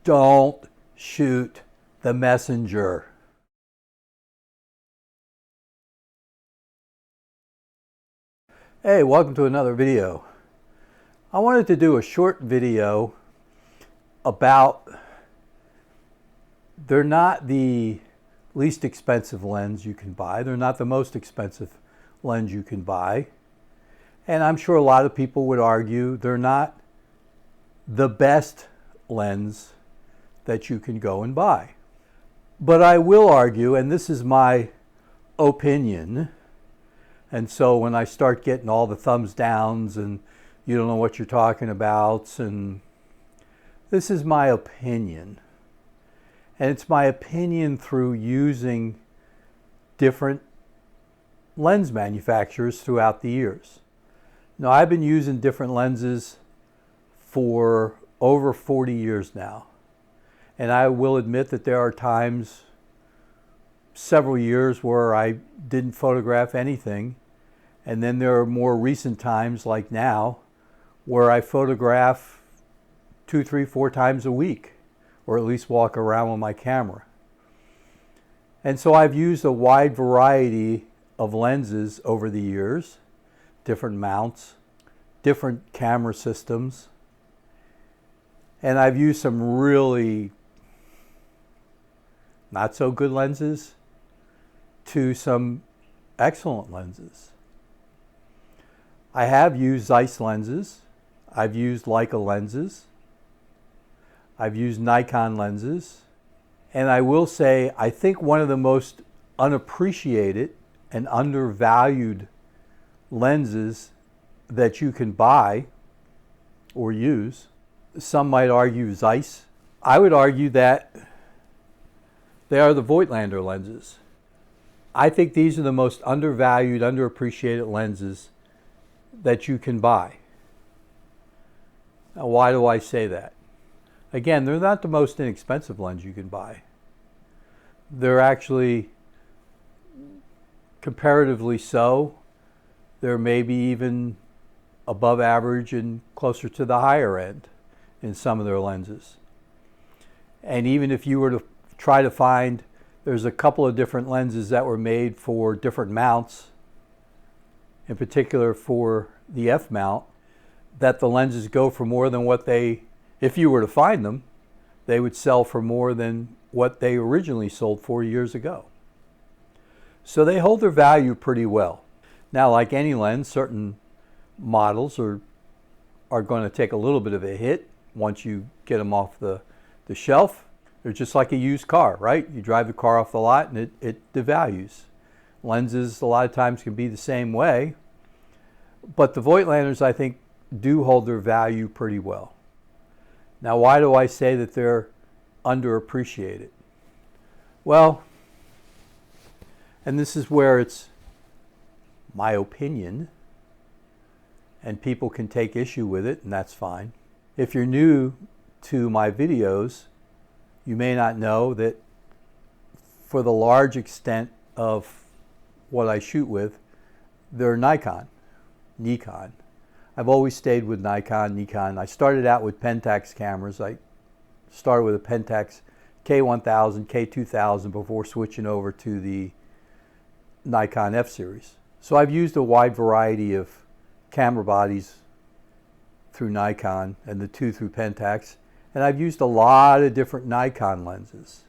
Don't shoot the messenger. Hey, welcome to another video. I wanted to do a short video about, they're not the least expensive lens you can buy. They're not the most expensive lens you can buy. And I'm sure a lot of people would argue they're not the best lens that you can go and buy. But I will argue, and this is my opinion, and so when I start getting all the thumbs downs and you don't know what you're talking about, and this is my opinion. And it's my opinion through using different lens manufacturers throughout the years. Now, I've been using different lenses for over 40 years now. And I will admit that there are times, several years, where I didn't photograph anything. And then there are more recent times, like now, where I photograph 2, 3, 4 times a week, or at least walk around with my camera. And so I've used a wide variety of lenses over the years, different mounts, different camera systems. And I've used some really not so good lenses to some excellent lenses. I have used Zeiss lenses. I've used Leica lenses. I've used Nikon lenses. And I will say, I think one of the most unappreciated and undervalued lenses that you can buy or use, some might argue Zeiss. I would argue that they are the Voigtlander lenses. I think these are the most undervalued, underappreciated lenses that you can buy. Now, why do I say that? Again, they're not the most inexpensive lens you can buy. They're actually comparatively so. They're maybe even above average and closer to the higher end in some of their lenses. And even if you were to try to find, there's a couple of different lenses that were made for different mounts, in particular for the F mount, that the lenses go for more than what they, if you were to find them, they would sell for more than what they originally sold for years ago. So they hold their value pretty well. Now, like any lens, certain models are going to take a little bit of a hit once you get them off the shelf. They're just like a used car, right? You drive the car off the lot and it devalues. Lenses a lot of times can be the same way, but the Voigtlanders, I think, do hold their value pretty well. Now, why do I say that they're underappreciated? Well, and this is where it's my opinion, and people can take issue with it, and that's fine. If you're new to my videos, you may not know that for the large extent of what I shoot with, they're Nikon. I've always stayed with Nikon. I started out with Pentax cameras. I started with a Pentax K1000, K2000 before switching over to the Nikon F series. So I've used a wide variety of camera bodies through Nikon and the two through Pentax. And I've used a lot of different Nikon lenses.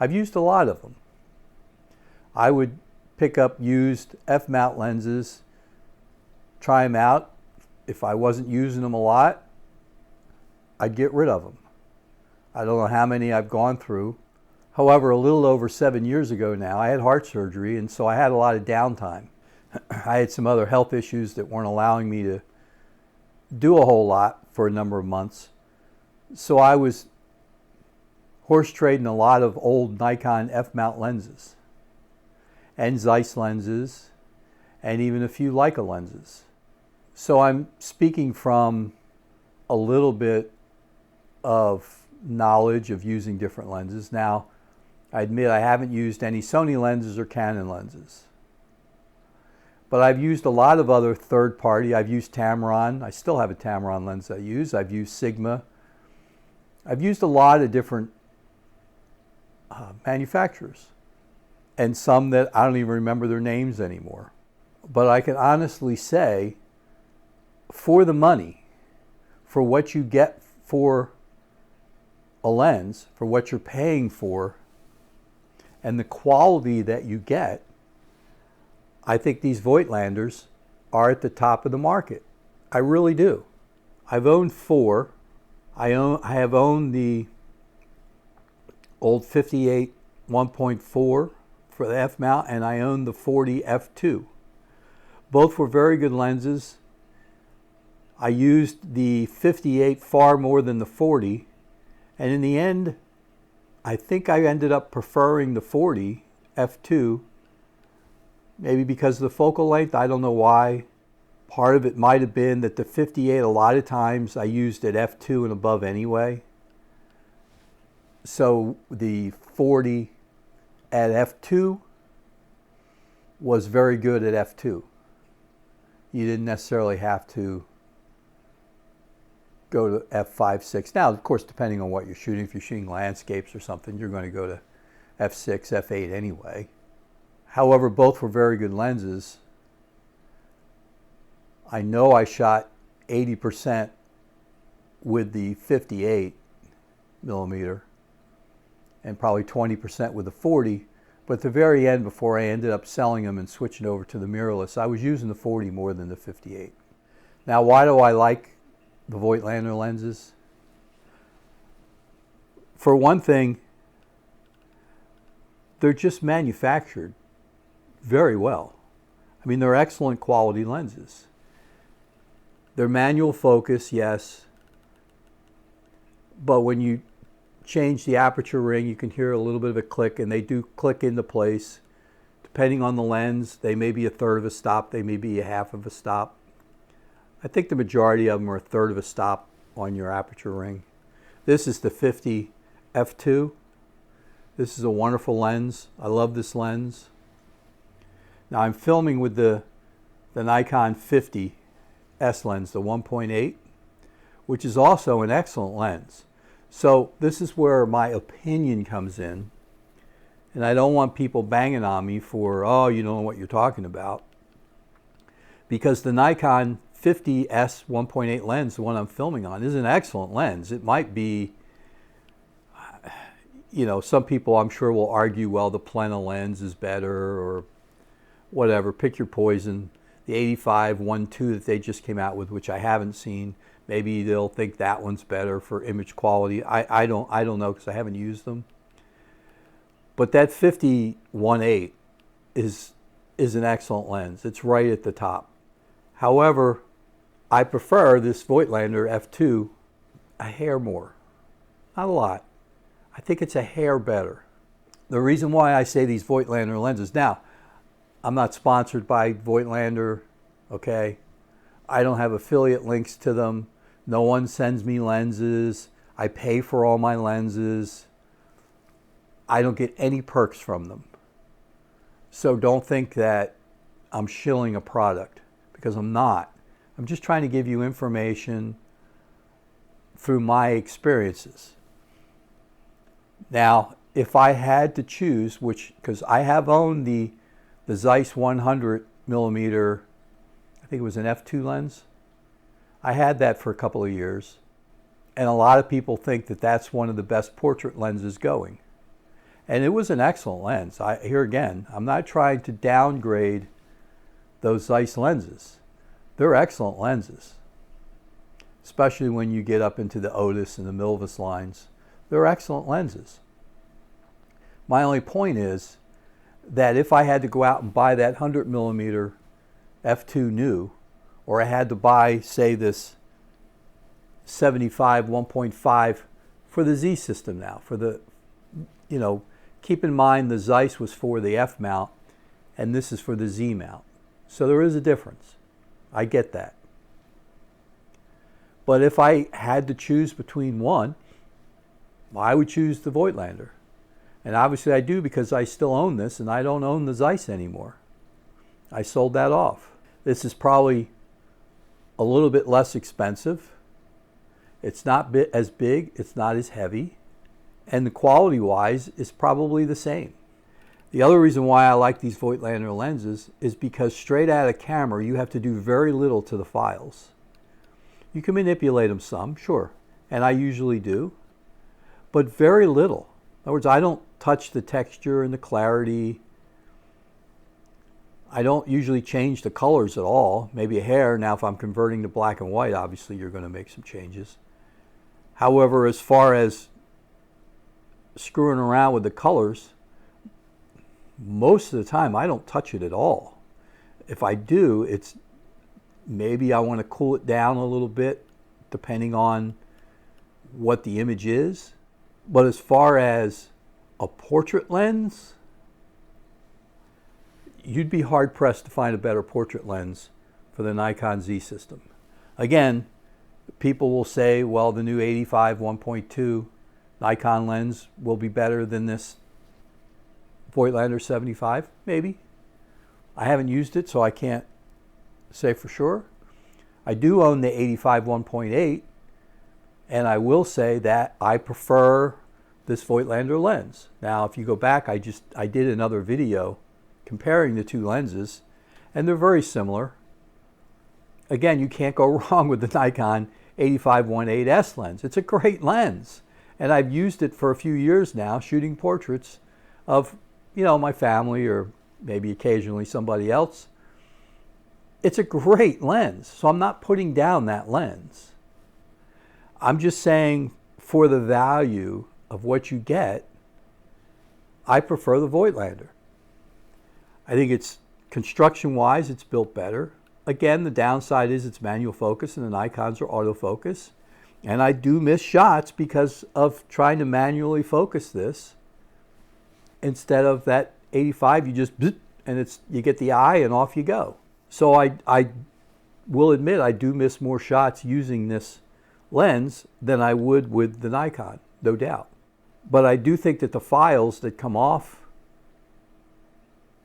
I've used a lot of them. I would pick up used F-mount lenses, try them out. If I wasn't using them a lot, I'd get rid of them. I don't know how many I've gone through. However, a little over 7 years ago now, I had heart surgery, and so I had a lot of downtime. I had some other health issues that weren't allowing me to do a whole lot for a number of months. So I was horse trading a lot of old Nikon F-mount lenses and Zeiss lenses and even a few Leica lenses. So I'm speaking from a little bit of knowledge of using different lenses. Now, I admit I haven't used any Sony lenses or Canon lenses. But I've used a lot of other third-party. I've used Tamron. I still have a Tamron lens I use. I've used Sigma. I've used a lot of different manufacturers, and some that I don't even remember their names anymore. But I can honestly say, for the money, for what you get for a lens, for what you're paying for, and the quality that you get, I think these Voigtlanders are at the top of the market. I really do. I've owned 4. I have owned the old 58 1.4 for the F mount, and I own the 40 F2. Both were very good lenses. I used the 58 far more than the 40, and in the end, I think I ended up preferring the 40 F2, maybe because of the focal length. I don't know why. Part of it might have been that the 58, a lot of times I used at F2 and above anyway. So the 40 at F2 was very good at F2. You didn't necessarily have to go to F5, 6. Now, of course, depending on what you're shooting, if you're shooting landscapes or something, you're going to go to F6, F8 anyway. However, both were very good lenses. I know I shot 80% with the 58 millimeter and probably 20% with the 40, but at the very end, before I ended up selling them and switching over to the mirrorless, I was using the 40 more than the 58. Now, why do I like the Voigtlander lenses? For one thing, they're just manufactured very well. I mean, they're excellent quality lenses. They're manual focus, yes, but when you change the aperture ring, you can hear a little bit of a click, and they do click into place. Depending on the lens, they may be a third of a stop, they may be a half of a stop. I think the majority of them are a third of a stop on your aperture ring. This is the 50 F2. This is a wonderful lens. I love this lens. Now I'm filming with the Nikon 50 S lens, the 1.8, which is also an excellent lens. So this is where my opinion comes in, and I don't want people banging on me for, oh, you don't know what you're talking about, because the Nikon 50 S 1.8 lens, the one I'm filming on, is an excellent lens. It might be, you know, some people I'm sure will argue, well, the Plena lens is better or whatever, pick your poison. The 85 1.2 that they just came out with, which I haven't seen, maybe they'll think that one's better for image quality. I don't know, because I haven't used them. But that 50 1.8 is an excellent lens. It's right at the top. However, I prefer this Voigtlander F2 a hair more. Not a lot. I think it's a hair better. The reason why I say these Voigtlander lenses, now, I'm not sponsored by Voigtlander, okay? I don't have affiliate links to them. No one sends me lenses. I pay for all my lenses. I don't get any perks from them. So don't think that I'm shilling a product, because I'm not. I'm just trying to give you information through my experiences. Now, if I had to choose, which, because I have owned the Zeiss 100 millimeter, I think it was an F2 lens. I had that for a couple of years, and a lot of people think that that's one of the best portrait lenses going. And it was an excellent lens. Here again, I'm not trying to downgrade those Zeiss lenses. They're excellent lenses, especially when you get up into the Otis and the Milvus lines. They're excellent lenses. My only point is that if I had to go out and buy that 100 millimeter F2 new, or I had to buy, say, this 75 1.5 for the Z system now, for the, you know, keep in mind the Zeiss was for the F mount, and this is for the Z mount. So there is a difference. I get that. But if I had to choose between one, well, I would choose the Voigtlander. And obviously I do, because I still own this, and I don't own the Zeiss anymore. I sold that off. This is probably a little bit less expensive, It's not as big, it's not as heavy, and the quality-wise is probably the same. The other reason why I like these Voigtlander lenses is because straight out of camera, you have to do very little to the files. You can manipulate them some, sure, and I usually do, but very little. In other words, I don't touch the texture and the clarity. I don't usually change the colors at all, maybe a hair. Now, if I'm converting to black and white, obviously you're going to make some changes. However, as far as screwing around with the colors, most of the time I don't touch it at all. If I do, it's maybe I want to cool it down a little bit depending on what the image is. But as far as a portrait lens, you'd be hard pressed to find a better portrait lens for the Nikon Z system. Again, people will say, well, the new 85 1.2 Nikon lens will be better than this Voigtlander 75, maybe. I haven't used it, so I can't say for sure. I do own the 85 1.8, and I will say that I prefer this Voigtlander lens. Now, if you go back, I did another video comparing the two lenses, and they're very similar. Again, you can't go wrong with the Nikon 85 1.8 S lens. It's a great lens, and I've used it for a few years now, shooting portraits of, you know, my family or maybe occasionally somebody else. It's a great lens, so I'm not putting down that lens. I'm just saying, for the value of what you get, I prefer the Voigtlander. I think it's construction-wise, it's built better. Again, the downside is it's manual focus and the Nikons are autofocus. And I do miss shots because of trying to manually focus this. Instead of that 85, you just, and you get the eye and off you go. So I will admit I do miss more shots using this lens than I would with the Nikon, no doubt. But I do think that the files that come off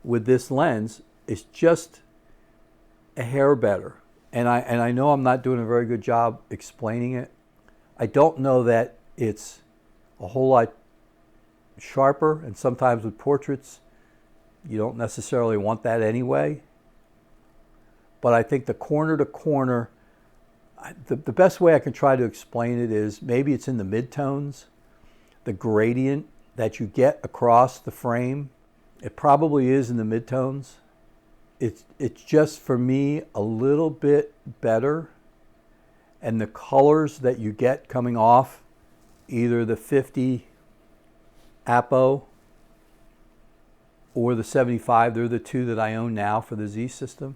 with this lens is just a hair better. And I know I'm not doing a very good job explaining it. I don't know that it's a whole lot sharper, and sometimes with portraits you don't necessarily want that anyway. But I think the corner to corner, the best way I can try to explain it is maybe it's in the midtones, the gradient that you get across the frame. It probably is in the midtones. It's just, for me, a little bit better. And the colors that you get coming off either the 50 APO or the 75, they're the two that I own now for the Z system.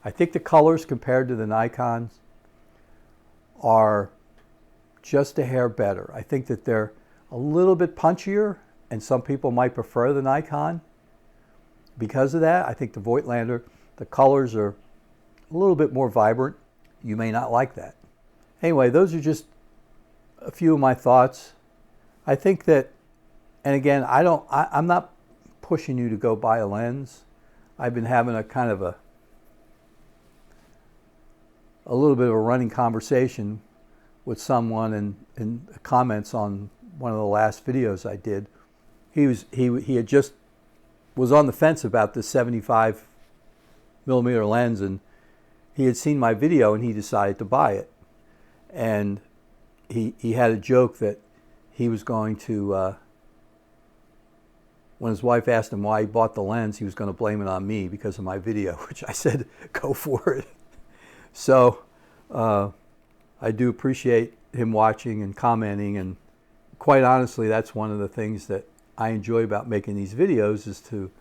I think the colors compared to the Nikons are just a hair better. I think that they're a little bit punchier, and some people might prefer the Nikon. Because of that, I think the Voigtlander, the colors are a little bit more vibrant. You may not like that. Anyway, those are just a few of my thoughts. I think that, and again, I'm not pushing you to go buy a lens. I've been having a kind of a little bit of a running conversation with someone in comments on one of the last videos I did. He had just was on the fence about this 75mm lens, and he had seen my video and he decided to buy it. And he had a joke that he was going to, when his wife asked him why he bought the lens, he was going to blame it on me because of my video, which I said, go for it. So I do appreciate him watching and commenting, and quite honestly, that's one of the things that I enjoy about making these videos, is to,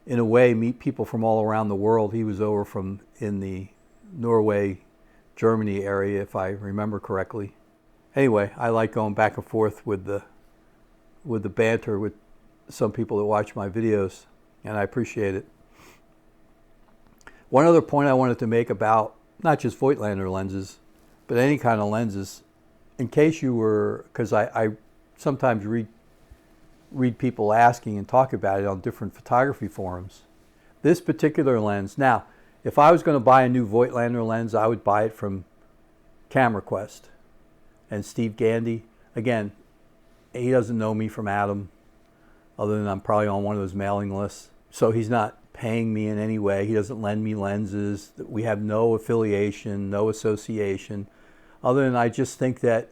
in a way, meet people from all around the world. He was over from in the Norway, Germany area, if I remember correctly. Anyway, I like going back and forth with the banter with some people that watch my videos, and I appreciate it. One other point I wanted to make about not just Voigtlander lenses, but any kind of lenses, in case you were, because I sometimes read people asking and talk about it on different photography forums. This particular lens, now, if I was going to buy a new Voigtlander lens, I would buy it from Camera Quest. And Steve Gandy, again, he doesn't know me from Adam, other than I'm probably on one of those mailing lists. So he's not paying me in any way. He doesn't lend me lenses. We have no affiliation, no association, other than I just think that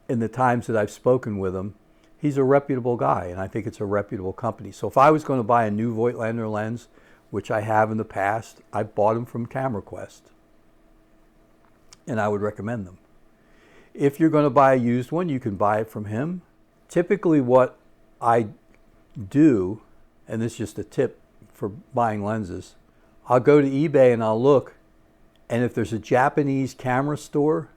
in the times that I've spoken with him, he's a reputable guy, and I think it's a reputable company. So if I was going to buy a new Voigtlander lens, which I have in the past, I bought them from Camera Quest, and I would recommend them. If you're going to buy a used one, you can buy it from him. Typically what I do, and this is just a tip for buying lenses, I'll go to eBay and I'll look, and if there's a Japanese camera store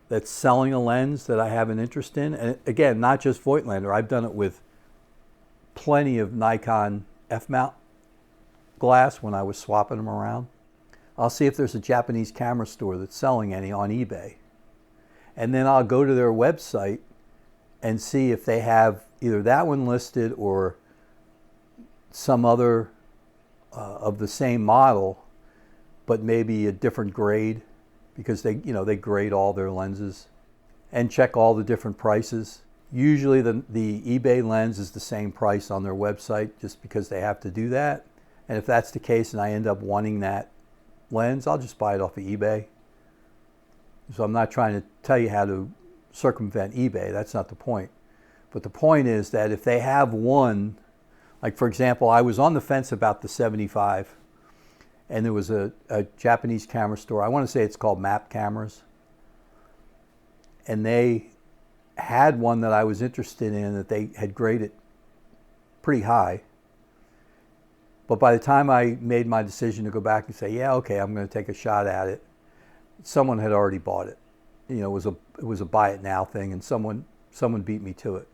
that's selling a lens that I have an interest in, and again, not just Voigtlander, I've done it with plenty of Nikon F-mount glass when I was swapping them around. I'll see if there's a Japanese camera store that's selling any on eBay. And then I'll go to their website and see if they have either that one listed or some other of the same model, but maybe a different grade, because they grade all their lenses, and check all the different prices. Usually the eBay lens is the same price on their website, just because they have to do that. And if that's the case and I end up wanting that lens, I'll just buy it off of eBay. So I'm not trying to tell you how to circumvent eBay. That's not the point. But the point is that if they have one, like for example, I was on the fence about the 75, and there was a Japanese camera store. I want to say it's called Map Cameras. And they had one that I was interested in that they had graded pretty high. But by the time I made my decision to go back and say, yeah, okay, I'm going to take a shot at it, someone had already bought it. It was a buy it now thing, and someone beat me to it.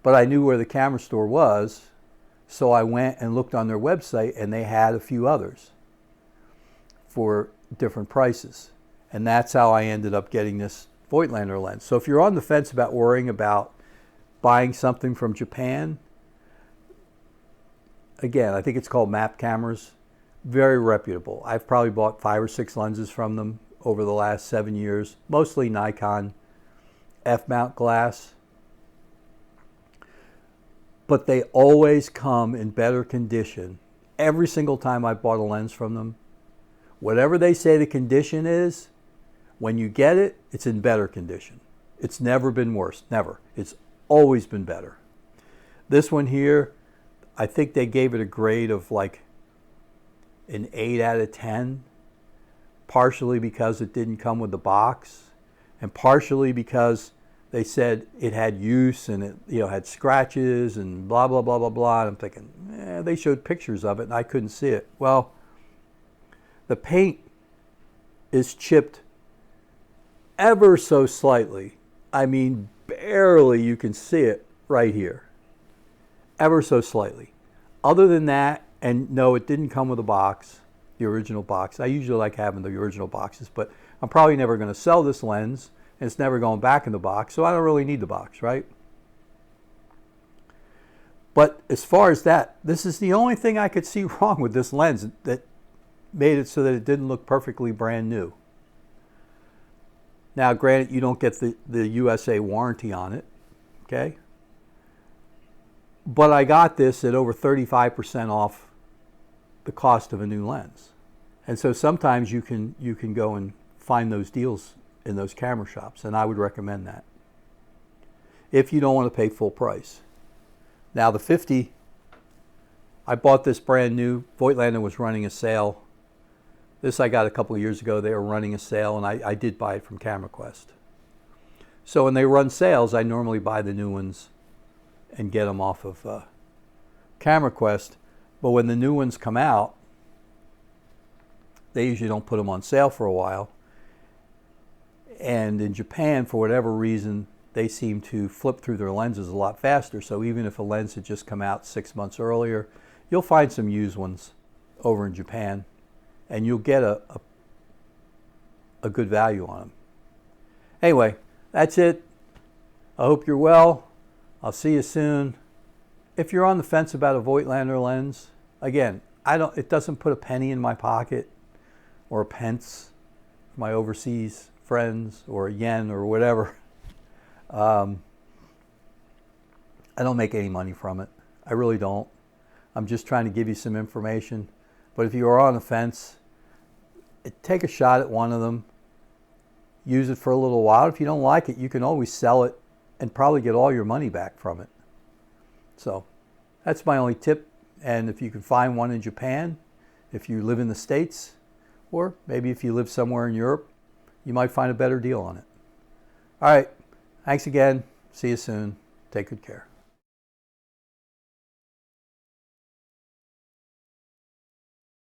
But I knew where the camera store was, so I went and looked on their website, and they had a few others for different prices. And that's how I ended up getting this Voigtlander lens. So if you're on the fence about worrying about buying something from Japan, again, I think it's called Map Cameras, very reputable. I've probably bought 5 or 6 lenses from them over the last 7 years, mostly Nikon F-mount glass. But they always come in better condition. Every single time I bought a lens from them, whatever they say the condition is, when you get it, it's in better condition. It's never been worse, never. It's always been better. This one here, I think they gave it a grade of like an 8 out of 10, partially because it didn't come with the box, and partially because they said it had use and it had scratches and blah, blah, blah, blah, blah. And I'm thinking, they showed pictures of it and I couldn't see it. Well, the paint is chipped ever so slightly. I mean, barely you can see it right here. Ever so slightly. Other than that, and no, it didn't come with a box, the original box. I usually like having the original boxes, but I'm probably never going to sell this lens, and it's never going back in the box, so I don't really need the box, right? But as far as that, this is the only thing I could see wrong with this lens that made it so that it didn't look perfectly brand new. Now, granted, you don't get the USA warranty on it, okay? But I got this at over 35% off the cost of a new lens. And so sometimes you can go and find those deals in those camera shops, and I would recommend that if you don't want to pay full price. Now the 50, I bought this brand new. Voigtlander was running a sale. This I got a couple of years ago. They were running a sale, and I did buy it from Camera Quest. So when they run sales, I normally buy the new ones and get them off of Camera Quest. But when the new ones come out, they usually don't put them on sale for a while. And in Japan, for whatever reason, they seem to flip through their lenses a lot faster. So even if a lens had just come out 6 months earlier, you'll find some used ones over in Japan, and you'll get a good value on them. Anyway, that's it. I hope you're well. I'll see you soon. If you're on the fence about a Voigtlander lens, again, it doesn't put a penny in my pocket or a pence for my overseas friends or yen or whatever. I don't make any money from it. I really don't. I'm just trying to give you some information. But if you are on the fence, take a shot at one of them. Use it for a little while. If you don't like it, you can always sell it and probably get all your money back from it. So that's my only tip. And if you can find one in Japan, if you live in the States, or maybe if you live somewhere in Europe, you might find a better deal on it. All right. Thanks again. See you soon. Take good care.